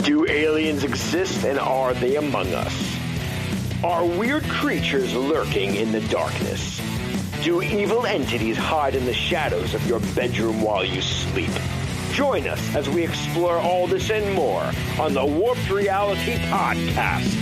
Do aliens exist, and are they among us? Are weird creatures lurking in the darkness? Do evil entities hide in the shadows of your bedroom while you sleep? Join us as we explore all this and more on the Warped Reality Podcast.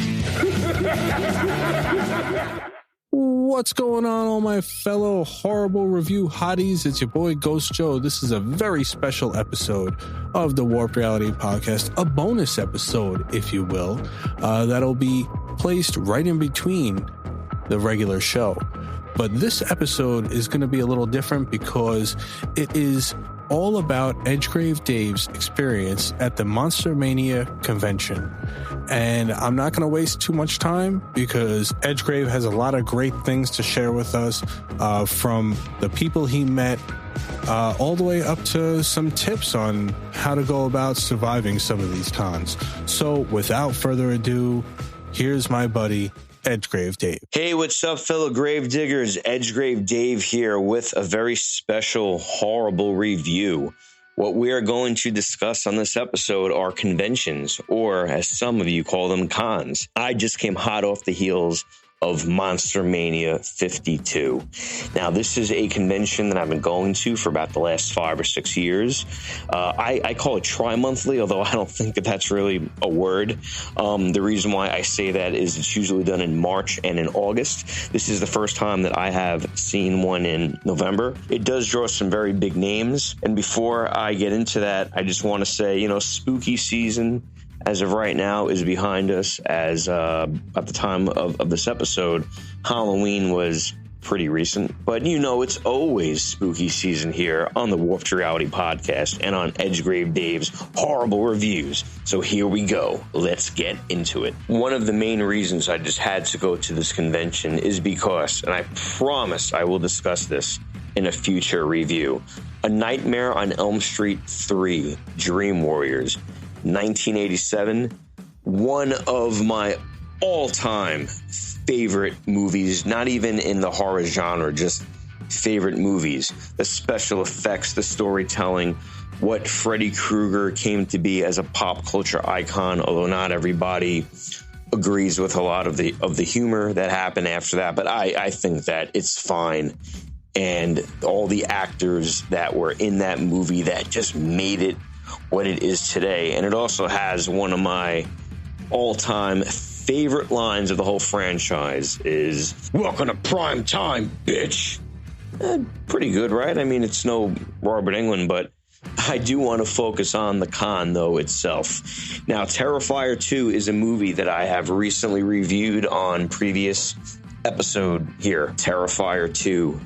What's going on, all my fellow horrible review hotties? It's your boy Ghost Joe. This is a very special episode of the Warped Reality Podcast, a bonus episode, if you will, that'll be placed right in between the regular show. But this episode is going to be a little different because it is all about Edgegrave Dave's experience at the Monster Mania Convention. And I'm not going to waste too much time because Edgegrave has a lot of great things to share with us, from the people he met all the way up to some tips on how to go about surviving some of these cons. So without further ado, here's my buddy, Edgegrave Dave. Hey, what's up, fellow grave diggers? Edgegrave Dave here with a very special, horrible review. What we are going to discuss on this episode are conventions, or as some of you call them, cons. I just came hot off the heels of Monster Mania 52. Now, this is a convention that I've been going to for about the last 5 or 6 years. I call it tri-monthly, although I don't think that that's really a word. The reason why I say that is it's usually done in March and in August. This is the first time that I have seen one in November. It does draw some very big names. And before I get into that, I just want to say, spooky season as of right now is behind us, as at the time of this episode, Halloween was pretty recent. But it's always spooky season here on the Warped Reality Podcast and on Edgegrave Dave's horrible reviews. So here we go. Let's get into it. One of the main reasons I just had to go to this convention is because, and I promise I will discuss this in a future review, A Nightmare on Elm Street 3, Dream Warriors, 1987, one of my all-time favorite movies, not even in the horror genre, just favorite movies. The special effects, the storytelling, what Freddy Krueger came to be as a pop culture icon, although not everybody agrees with a lot of the humor that happened after that, but I think that it's fine. And all the actors that were in that movie that just made it what it is today. And it also has one of my all-time favorite lines of the whole franchise is, "Welcome to prime time, bitch." Pretty good, right? I mean, it's no Robert Englund, but I do want to focus on the con, though, itself. Now, Terrifier 2 is a movie that I have recently reviewed on previous episode here. Terrifier 2.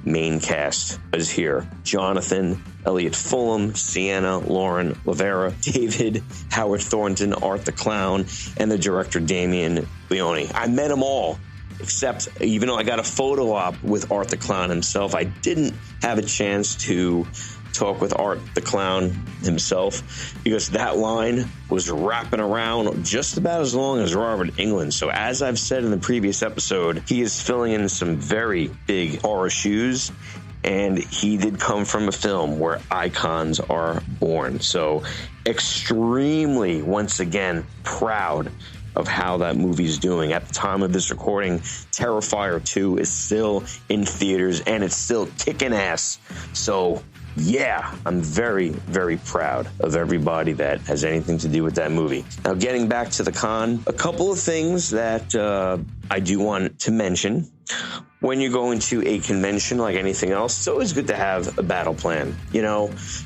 Main cast is here: Jonathan, Elliot Fulham, Sienna, Lauren Lavera, David, Howard Thornton, Art the Clown, and the director Damien Leone. I met them all, except even though I got a photo op with Art the Clown himself, I didn't have a chance to talk with Art the Clown himself because that line was wrapping around just about as long as Robert Englund. So as I've said in the previous episode, he is filling in some very big horror shoes, and he did come from a film where icons are born. So extremely, once again, proud of how that movie's doing. At the time of this recording, Terrifier 2 is still in theaters, and it's still kicking ass. So yeah, I'm very, very proud of everybody that has anything to do with that movie. Now, getting back to the con, a couple of things that I do want to mention. When you're going to a convention, like anything else, it's always good to have a battle plan.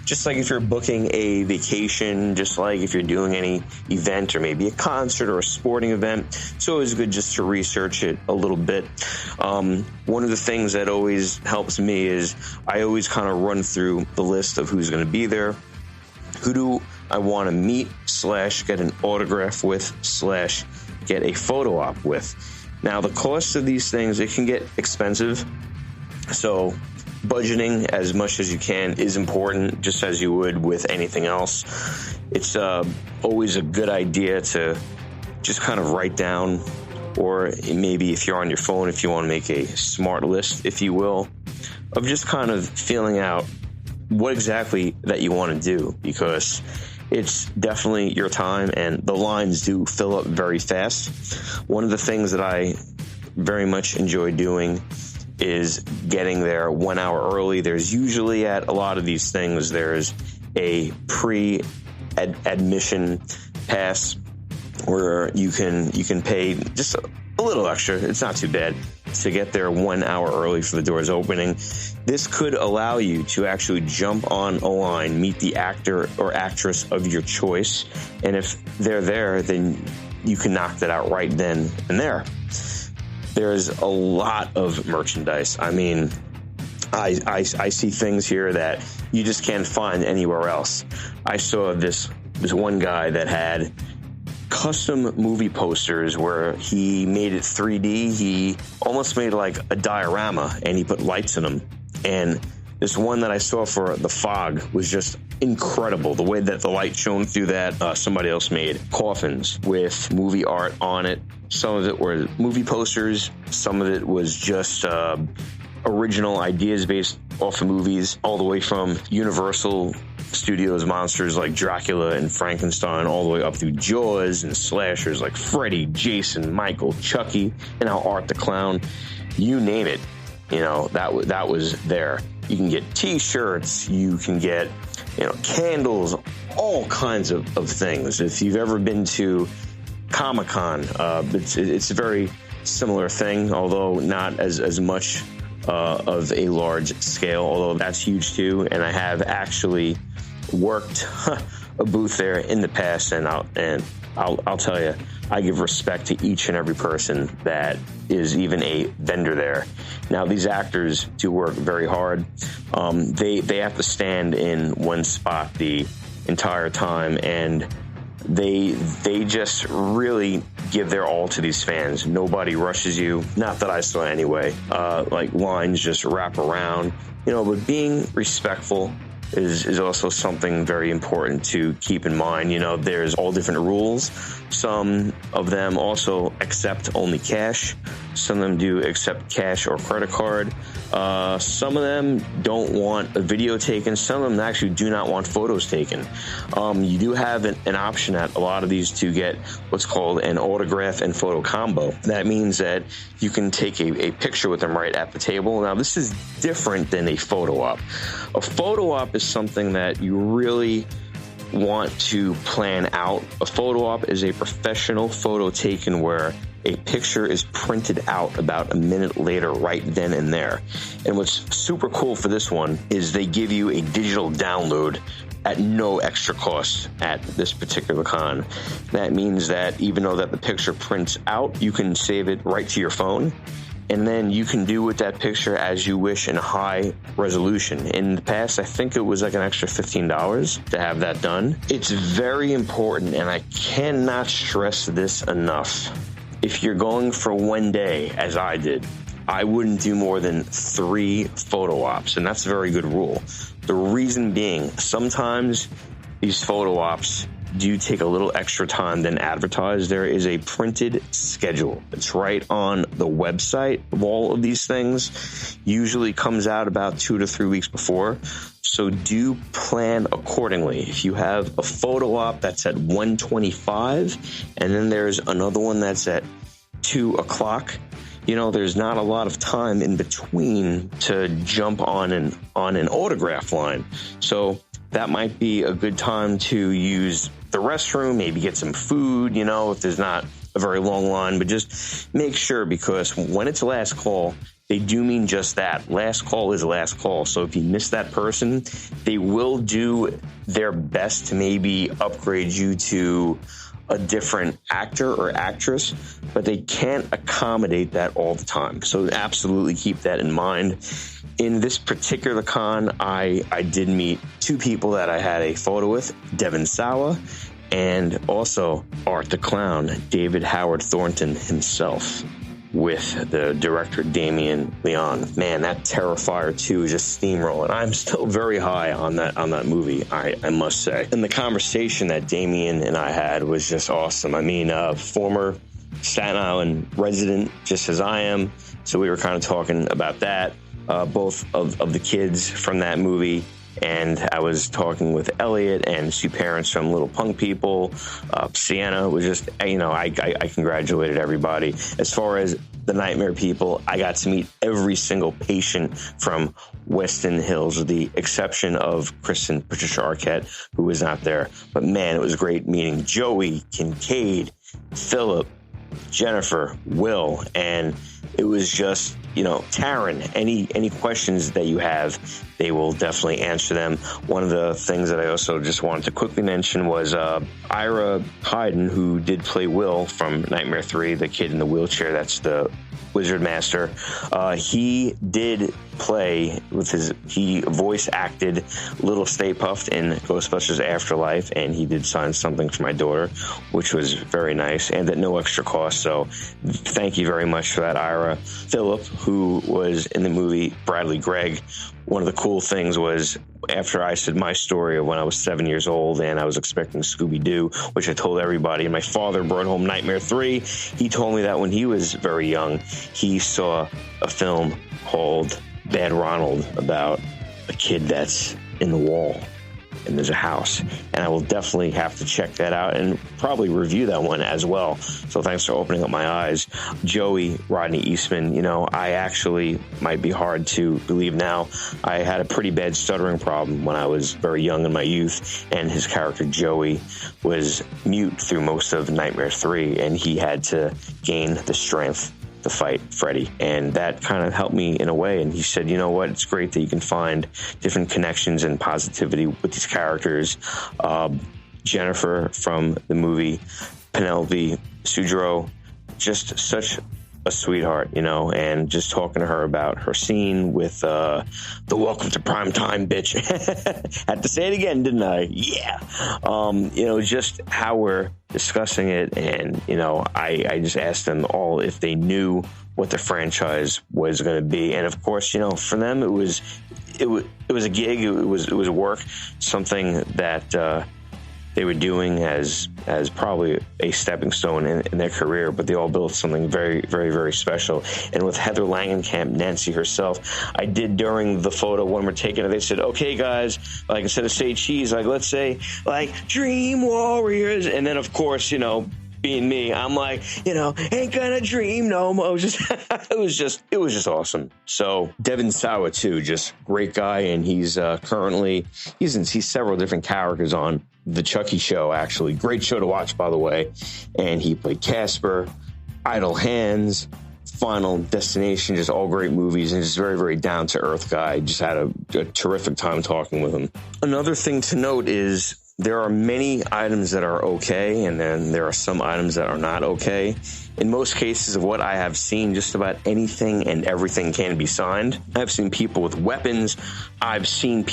Just like if you're booking a vacation, just like if you're doing any event or maybe a concert or a sporting event, it's always good just to research it a little bit. One of the things that always helps me is I always kind of run through the list of who's going to be there, who do I want to meet / get an autograph with / get a photo op with. Now, the cost of these things, it can get expensive, so budgeting as much as you can is important, just as you would with anything else. It's always a good idea to just kind of write down, or maybe if you're on your phone, if you want to make a smart list, if you will, of just kind of feeling out what exactly that you want to do, because it's definitely your time, and the lines do fill up very fast. One of the things that I very much enjoy doing is getting there 1 hour early. There's usually, at a lot of these things, there's a admission pass where you can pay just a little extra. It's not too bad to get there 1 hour early for the doors opening. This could allow you to actually jump on a line, meet the actor or actress of your choice, and if they're there, then you can knock that out right then and there. There's a lot of merchandise. I mean, I see things here that you just can't find anywhere else. I saw this one guy that had custom movie posters where he made it 3D. He almost made like a diorama, and he put lights in them. And this one that I saw for The Fog was just incredible. The way that the light shone through that, somebody else made coffins with movie art on it. Some of it were movie posters. Some of it was just original ideas based off of movies, all the way from Universal Studios monsters like Dracula and Frankenstein, all the way up through Jaws and slashers like Freddy, Jason, Michael, Chucky, and now Art the Clown. You name it, that was there. You can get T-shirts, you can get candles, all kinds of things. If you've ever been to Comic-Con, it's a very similar thing, although not as much of a large scale, although that's huge too. And I have actually worked a booth there in the past, and I'll tell you, I give respect to each and every person that is even a vendor there. Now, these actors do work very hard. They have to stand in one spot the entire time, and they just really give their all to these fans. Nobody rushes you. Not that I saw anyway. Like lines just wrap around, but being respectful is also something very important to keep in mind. There's all different rules. Some of them also accept only cash. Some of them do accept cash or credit card. Some of them don't want a video taken. Some of them actually do not want photos taken. You do have an option at a lot of these to get what's called an autograph and photo combo. That means that you can take a picture with them right at the table. Now, this is different than a photo op. A photo op is something that you really want to plan out. A photo op is a professional photo taken where a picture is printed out about a minute later, right then and there. And what's super cool for this one is they give you a digital download at no extra cost at this particular con. That means that even though that the picture prints out, you can save it right to your phone, and then you can do with that picture as you wish in high resolution. In the past, I think it was like an extra $15 to have that done. It's very important, and I cannot stress this enough. If you're going for one day, as I did, I wouldn't do more than 3 photo ops, and that's a very good rule. The reason being, sometimes these photo ops do take a little extra time than advertised. There is a printed schedule. It's right on the website of all of these things. Usually comes out about 2 to 3 weeks before. So do plan accordingly. If you have a photo op that's at 1:25, and then there's another one that's at 2 o'clock, there's not a lot of time in between to jump on an autograph line. So that might be a good time to use the restroom, maybe get some food, if there's not a very long line. But just make sure, because when it's last call, they do mean just that. Last call is last call. So if you miss that person, they will do their best to maybe upgrade you to a different actor or actress, but they can't accommodate that all the time. So absolutely keep that in mind. In this particular con, I did meet 2 people that I had a photo with, Devin Sawa, and also Art the Clown, David Howard Thornton himself, with the director Damien Leon. Man, that Terrifier 2 is just steamrolling. I'm still very high on that movie, I must say. And the conversation that Damien and I had was just awesome. I mean, former Staten Island resident, just as I am, so we were kind of talking about that. Both of the kids from that movie And I was talking with Elliot and two parents from Little Punk People. Sienna was just, I congratulated everybody. As far as the Nightmare people, I got to meet every single patient from Weston Hills, with the exception of Kristen Patricia Arquette, who was not there. But man, it was great meeting Joey, Kincaid, Philip, Jennifer, Will, and it was just, Taryn, any questions that you have, they will definitely answer them. One of the things that I also just wanted to quickly mention was Ira Hayden, who did play Will from Nightmare 3, the kid in the wheelchair, that's the Wizard Master. He did play he voice acted Little Stay Puft in Ghostbusters Afterlife, and he did sign something for my daughter, which was very nice, and at no extra cost. So thank you very much for that, Ira. Philip, who was in the movie Bradley Gregg, one of the cool things was after I said my story of when I was 7 years old and I was expecting Scooby-Doo, which I told everybody, and my father brought home Nightmare 3, he told me that when he was very young, he saw a film called Bad Ronald about a kid that's in the wall and there's a house, and I will definitely have to check that out and probably review that one as well. So thanks for opening up my eyes. Joey Rodney Eastman, I actually might be hard to believe now. I had a pretty bad stuttering problem when I was very young in my youth, and his character Joey was mute through most of Nightmare 3, and he had to gain the strength to fight Freddy, and that kind of helped me in a way. And he said, you know what, it's great that you can find different connections and positivity with these characters. Jennifer from the movie, Penelope Sudrow, just such a sweetheart, and just talking to her about her scene with the welcome to prime time, bitch. Had to say it again, didn't I? Yeah. Just how we're discussing it, and I just asked them all if they knew what the franchise was going to be, and of course, for them it was a gig, it was work, something that they were doing as probably a stepping stone in their career, but they all built something very, very, very special. And with Heather Langenkamp, Nancy herself, I did during the photo when we're taking it, they said, okay, guys, like instead of say cheese, like let's say like Dream Warriors. And then of course, being me, I'm like, ain't gonna dream no more. It was just awesome. So Devin Sawa too, just great guy, and he's currently he's several different characters on the Chucky show. Actually, great show to watch, by the way. And he played Casper, Idle Hands, Final Destination, just all great movies, and just very, very down to earth guy. Just had a terrific time talking with him. Another thing to note is there are many items that are okay, and then there are some items that are not okay. In most cases of what I have seen, just about anything and everything can be signed. I've seen people with weapons. I've seen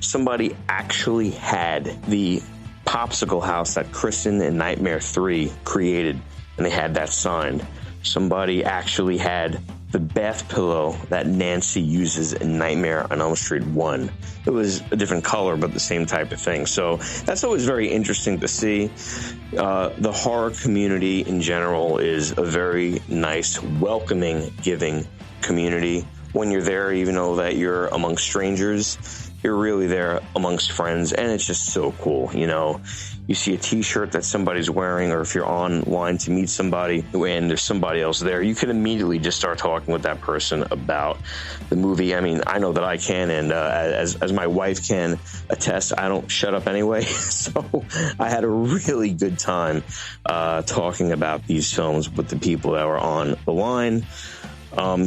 somebody actually had the popsicle house that Kristen in Nightmare 3 created, and they had that signed. Somebody actually had the bath pillow that Nancy uses in Nightmare on Elm Street 1. It was a different color, but the same type of thing. So that's always very interesting to see. The horror community in general is a very nice, welcoming, giving community. When you're there, even though that you're amongst strangers, you're really there amongst friends, and it's just so cool. You see a t-shirt that somebody's wearing, or if you're online to meet somebody and there's somebody else there, you can immediately just start talking with that person about the movie. I mean, I know that I can, and as my wife can attest, I don't shut up anyway. So I had a really good time talking about these films with the people that were on the line.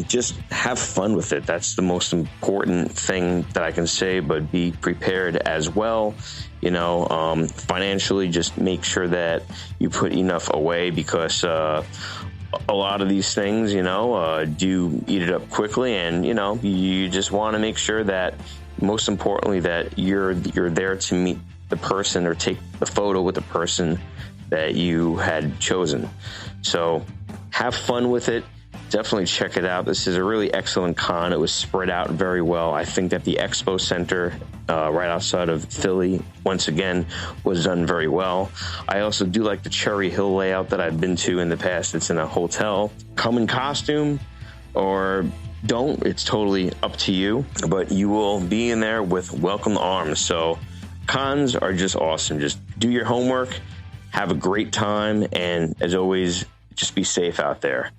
Just have fun with it. That's the most important thing that I can say, but be prepared as well. Financially, just make sure that you put enough away, because a lot of these things, do eat it up quickly, and, you just want to make sure that, most importantly, that you're there to meet the person or take the photo with the person that you had chosen. So have fun with it. Definitely check it out. This is a really excellent con. It was spread out very well. I think that the Expo Center right outside of Philly, once again, was done very well. I also do like the Cherry Hill layout that I've been to in the past. It's in a hotel. Come in costume or don't. It's totally up to you, but you will be in there with welcome arms. So cons are just awesome. Just do your homework, have a great time, and as always, just be safe out there.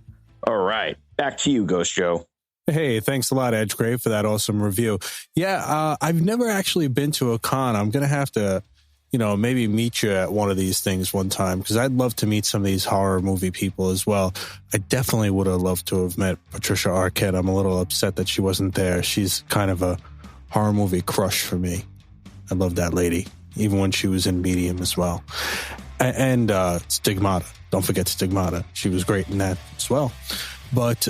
All right, back to you, Ghost Joe. Hey, thanks a lot, Edgegrave, for that awesome review. Yeah, I've never actually been to a con. I'm going to have to, maybe meet you at one of these things one time, because I'd love to meet some of these horror movie people as well. I definitely would have loved to have met Patricia Arquette. I'm a little upset that she wasn't there. She's kind of a horror movie crush for me. I love that lady, even when she was in Medium as well. And Stigmata. Don't forget Stigmata. She was great in that as well. But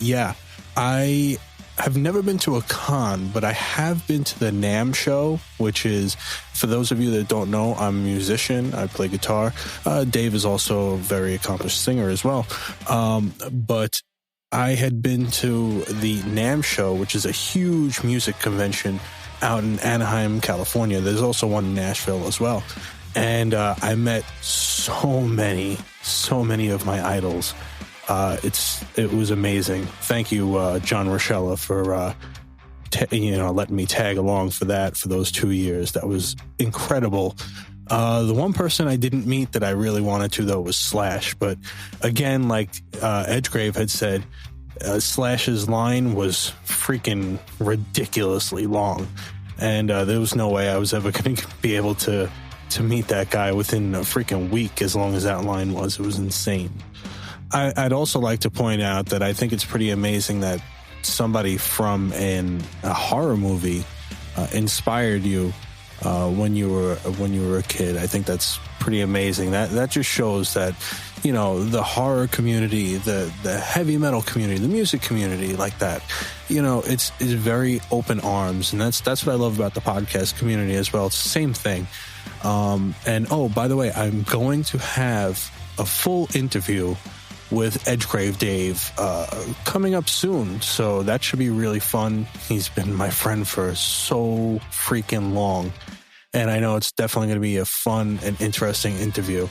yeah, I have never been to a con, but I have been to the NAMM show, which is, for those of you that don't know, I'm a musician. I play guitar. Dave is also a very accomplished singer as well. But I had been to the NAMM show, which is a huge music convention out in Anaheim, California. There's also one in Nashville as well. And I met so many of my idols. It was amazing. Thank you, John Rochella, for letting me tag along for those 2 years. That was incredible. The one person I didn't meet that I really wanted to, though, was Slash. But again, like Edgegrave had said, Slash's line was freaking ridiculously long, and there was no way I was ever going to be able to meet that guy within a freaking week, as long as that line was. It was insane. I'd also like to point out that I think it's pretty amazing that somebody from a horror movie inspired you when you were a kid. I think that's pretty amazing. That just shows that, the horror community, the heavy metal community, the music community, like that, it's very open arms, and that's what I love about the podcast community as well. It's the same thing. And by the way, I'm going to have a full interview with Edgegrave Dave coming up soon, so that should be really fun. He's been my friend for so freaking long, and I know it's definitely going to be a fun and interesting interview.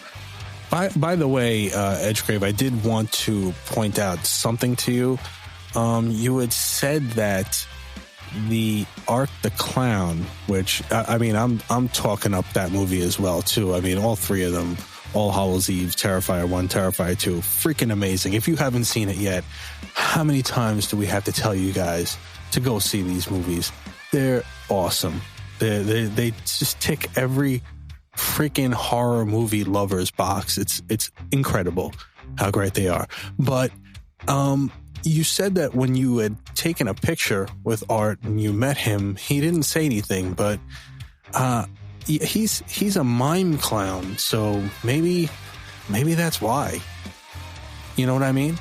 By the way, Edgegrave, I did want to point out something to you. You had said that the Ark the Clown, which I'm talking up that movie as well too. All three of them, All Hallows Eve, Terrifier 1, Terrifier 2, freaking amazing. If you haven't seen it yet, how many times do we have to tell you guys to go see these movies? They're awesome. They just tick every freaking horror movie lover's box. It's incredible how great they are. But you said that when you had taken a picture with Art and you met him, he didn't say anything, but he's a mime clown, so maybe that's why. You know what I mean?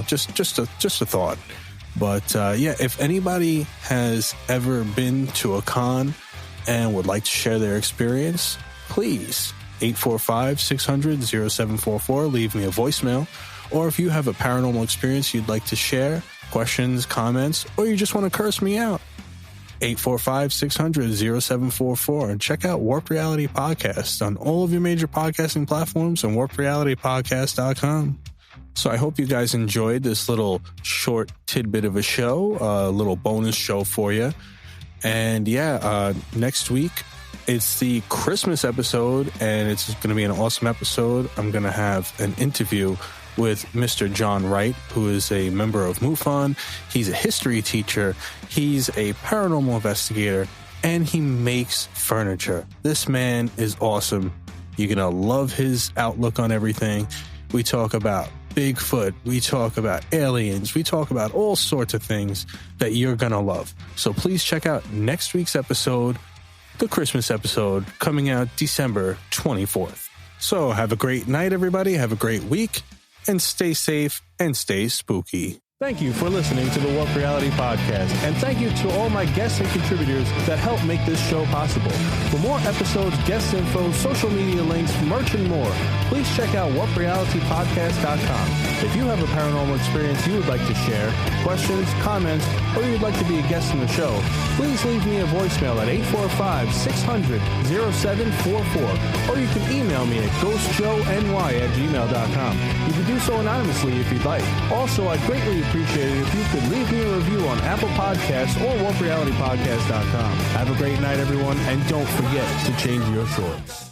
Just a thought. But yeah, if anybody has ever been to a con and would like to share their experience, please 845-600-0744. Leave me a voicemail. Or if you have a paranormal experience you'd like to share, questions, comments, or you just want to curse me out, 845-600-0744. And check out Warped Reality Podcast on all of your major podcasting platforms and warpedrealitypodcast.com. So I hope you guys enjoyed this little short tidbit of a show, a little bonus show for you. And yeah, next week, it's the Christmas episode, and it's going to be an awesome episode. I'm going to have an interview with Mr. John Wright, who is a member of MUFON. He's a history teacher. He's a paranormal investigator, and he makes furniture. This man is awesome. You're going to love his outlook on everything. We talk about Bigfoot. We talk about aliens. We talk about all sorts of things that you're going to love. So please check out next week's episode, the Christmas episode, coming out December 24th. So have a great night, everybody. Have a great week. And stay safe and stay spooky. Thank you for listening to the Warped Reality Podcast, and thank you to all my guests and contributors that help make this show possible. For more episodes, guest info, social media links, merch, and more, please check out warprealitypodcast.com. If you have a paranormal experience you would like to share, questions, comments, or you'd like to be a guest on the show, please leave me a voicemail at 845-600-0744, or you can email me at ghostjoeny@gmail.com. You can do so anonymously if you'd like. Also, I'd greatly appreciate it if you could leave me a review on Apple Podcasts or warprealitypodcast.com. Have a great night, everyone, and don't forget to change your shorts.